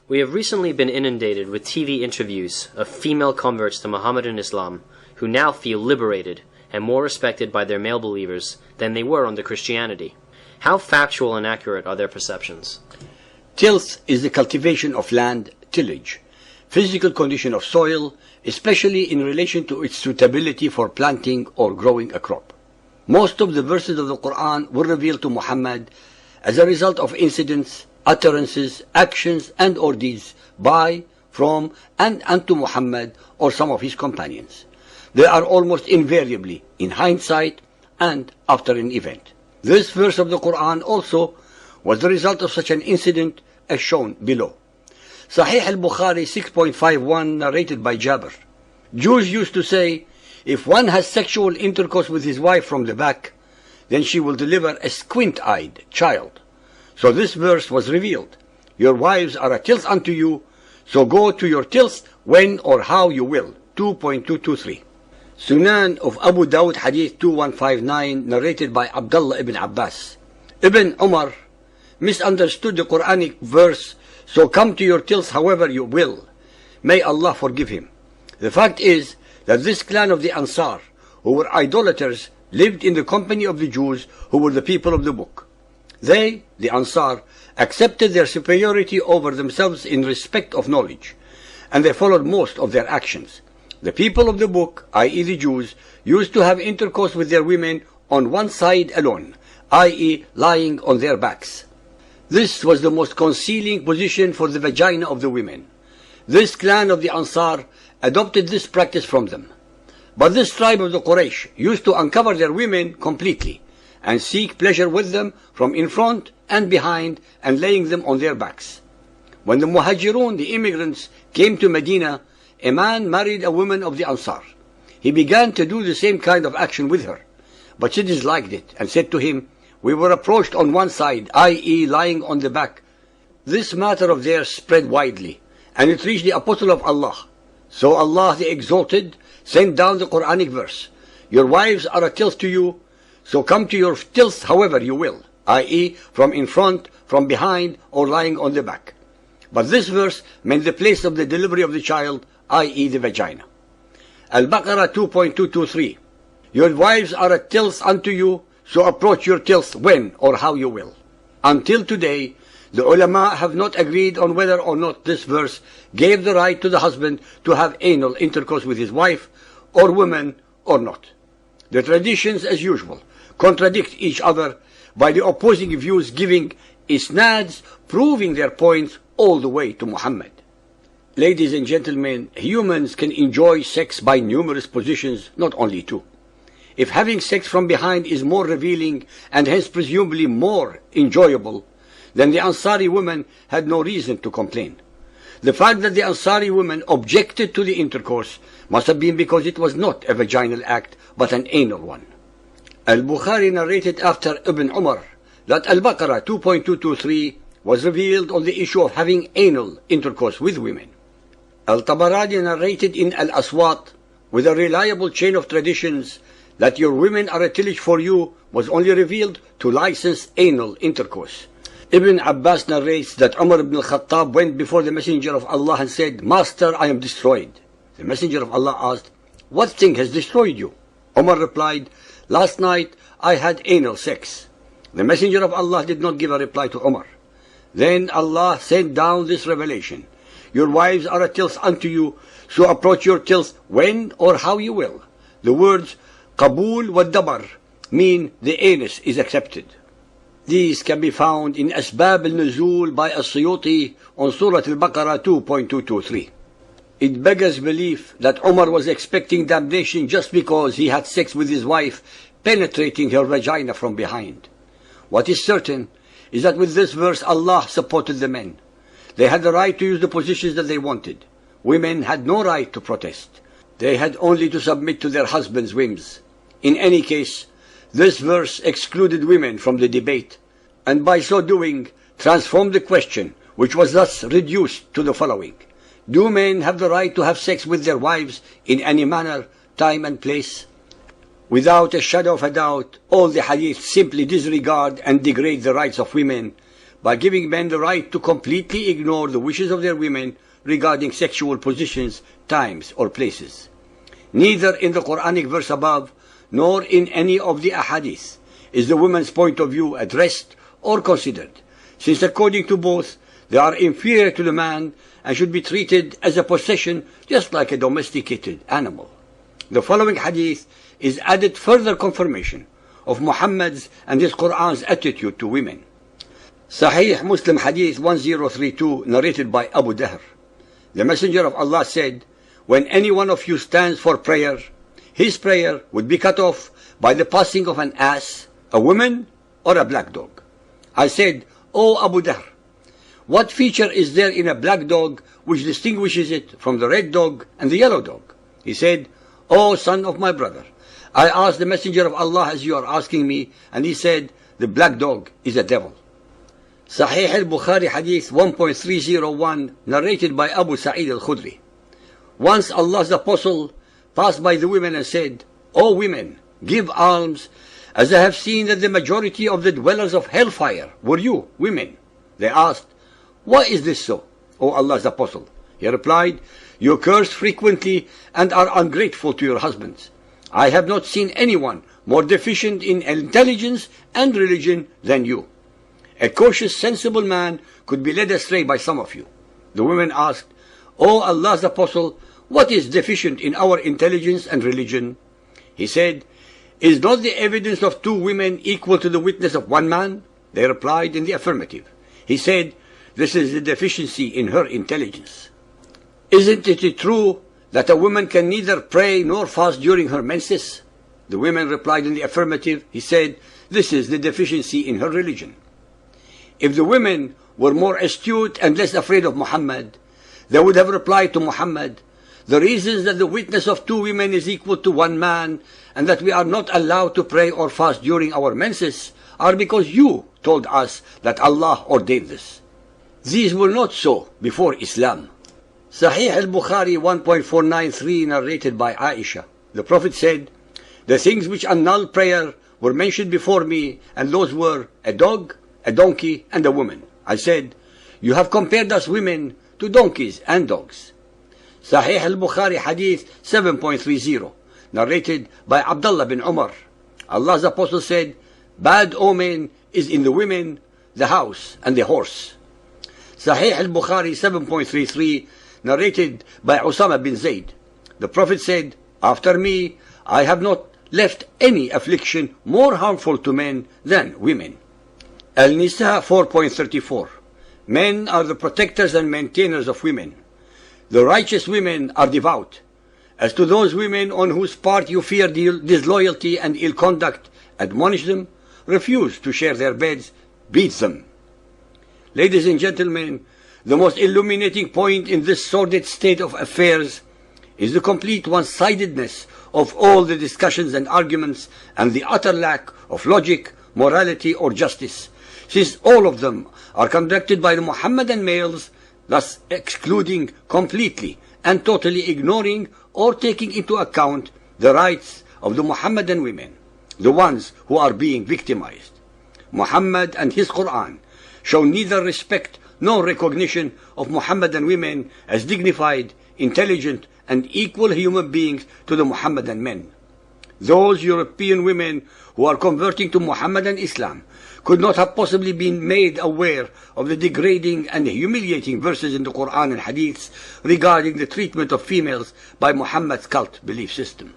We have recently been inundated with TV interviews of female converts to Mohammedan Islam who now feel liberated and more respected by their male believers than they were under Christianity. How factual and accurate are their perceptions? Tilth is the cultivation of land, tillage, physical condition of soil, especially in relation to its suitability for planting or growing a crop. Most of the verses of the Quran were revealed to Muhammad as a result of incidents, utterances, actions, and or deeds by, from, and unto Muhammad or some of his companions. They are almost invariably in hindsight and after an event. This verse of the Quran also was the result of such an incident as shown below. Sahih al-Bukhari 6.51 narrated by Jabir. Jews used to say, if one has sexual intercourse with his wife from the back, then she will deliver a squint-eyed child. So this verse was revealed. Your wives are a tilth unto you, so go to your tilth when or how you will. 2.223. Sunan of Abu Dawud Hadith 2159 narrated by Abdullah ibn Abbas. Ibn Umar misunderstood the Quranic verse, so come to your tilth however you will. May Allah forgive him. The fact is that this clan of the Ansar, who were idolaters, lived in the company of the Jews, who were the people of the book. They, the Ansar, accepted their superiority over themselves in respect of knowledge, and they followed most of their actions. The people of the book, i.e. the Jews, used to have intercourse with their women on one side alone, i.e. lying on their backs. This was the most concealing position for the vagina of the women. This clan of the Ansar adopted this practice from them. But this tribe of the Quraysh used to uncover their women completely and seek pleasure with them from in front and behind and laying them on their backs. When the Muhajirun, the immigrants, came to Medina, a man married a woman of the Ansar. He began to do the same kind of action with her, but she disliked it and said to him, we were approached on one side, i.e. lying on the back. This matter of theirs spread widely, and it reached the Apostle of Allah. So Allah the Exalted sent down the Quranic verse, your wives are a tilth to you, so come to your tilth however you will, i.e. from in front, from behind, or lying on the back. But this verse meant the place of the delivery of the child, i.e. the vagina. Al-Baqarah 2.223. Your wives are a tilth unto you, so approach your tilth when or how you will. Until today, the ulama have not agreed on whether or not this verse gave the right to the husband to have anal intercourse with his wife, or woman, or not. The traditions, as usual, contradict each other by the opposing views giving isnads proving their points all the way to Muhammad. Ladies and gentlemen, humans can enjoy sex by numerous positions, not only two. If having sex from behind is more revealing and hence presumably more enjoyable, then the Ansari women had no reason to complain. The fact that the Ansari women objected to the intercourse must have been because it was not a vaginal act but an anal one. Al-Bukhari narrated after Ibn Umar that Al-Baqarah 2.223 was revealed on the issue of having anal intercourse with women. Al-Tabarani narrated in Al-Aswat with a reliable chain of traditions that your women are a tillage for you was only revealed to license anal intercourse. Ibn Abbas narrates that Umar ibn al-Khattab went before the Messenger of Allah and said, Master, I am destroyed. The Messenger of Allah asked, what thing has destroyed you? Umar replied, last night I had anal sex. The Messenger of Allah did not give a reply to Umar. Then Allah sent down this revelation. Your wives are a tilth unto you, so approach your tilth when or how you will. The words Qabul wa Dabar mean the anus is accepted. These can be found in Asbab al-Nuzul by As-Suyuti on Surah Al-Baqarah 2.223. It beggars belief that Umar was expecting damnation just because he had sex with his wife, penetrating her vagina from behind. What is certain is that with this verse Allah supported the men. They had the right to use the positions that they wanted. Women had no right to protest. They had only to submit to their husbands' whims. In any case, this verse excluded women from the debate, and by so doing transformed the question, which was thus reduced to the following. Do men have the right to have sex with their wives in any manner, time and place? Without a shadow of a doubt, all the hadith simply disregard and degrade the rights of women, by giving men the right to completely ignore the wishes of their women regarding sexual positions, times, or places. Neither in the Quranic verse above, nor in any of the ahadith, is the woman's point of view addressed or considered, since according to both, they are inferior to the man and should be treated as a possession just like a domesticated animal. The following hadith is added further confirmation of Muhammad's and his Quran's attitude to women. Sahih Muslim Hadith 1032, narrated by Abu Dahr. The Messenger of Allah said, when any one of you stands for prayer, his prayer would be cut off by the passing of an ass, a woman, or a black dog. I said, O Abu Dahr, what feature is there in a black dog which distinguishes it from the red dog and the yellow dog? He said, O son of my brother, I asked the Messenger of Allah as you are asking me, and he said, the black dog is a devil. Sahih al-Bukhari Hadith 1.301, narrated by Abu Sa'id al-Khudri. Once Allah's apostle passed by the women and said, O women, give alms, as I have seen that the majority of the dwellers of hellfire were you, women. They asked, why is this so, O Allah's apostle? He replied, you curse frequently and are ungrateful to your husbands. I have not seen anyone more deficient in intelligence and religion than you. A cautious, sensible man could be led astray by some of you. The women asked, O Allah's apostle, what is deficient in our intelligence and religion? He said, is not the evidence of two women equal to the witness of one man? They replied in the affirmative. He said, this is the deficiency in her intelligence. Isn't it true that a woman can neither pray nor fast during her menses? The women replied in the affirmative. He said, this is the deficiency in her religion. If the women were more astute and less afraid of Muhammad, they would have replied to Muhammad, the reasons that the witness of two women is equal to one man and that we are not allowed to pray or fast during our menses are because you told us that Allah ordained this. These were not so before Islam. Sahih al-Bukhari 1.493, narrated by Aisha. The Prophet said, the things which annul prayer were mentioned before me, and those were a dog, a donkey, and a woman. I said, you have compared us women to donkeys and dogs. Sahih al-Bukhari Hadith 7.30, narrated by Abdullah bin Umar. Allah's Apostle said, bad omen is in the women, the house, and the horse. Sahih al-Bukhari 7.33, narrated by Usama bin Zayd. The Prophet said, after me, I have not left any affliction more harmful to men than women. Al-Nisa 4.34, men are the protectors and maintainers of women. The righteous women are devout. As to those women on whose part you fear disloyalty and ill conduct, admonish them, refuse to share their beds, beat them. Ladies and gentlemen, the most illuminating point in this sordid state of affairs is the complete one-sidedness of all the discussions and arguments and the utter lack of logic, morality, or justice, since all of them are conducted by the Muhammadan males, thus excluding completely and totally ignoring or taking into account the rights of the Muhammadan women, the ones who are being victimized. Muhammad and his Quran show neither respect nor recognition of Muhammadan women as dignified, intelligent, and equal human beings to the Muhammadan men. Those European women who are converting to Muhammadan Islam could not have possibly been made aware of the degrading and humiliating verses in the Quran and Hadiths regarding the treatment of females by Muhammad's cult belief system.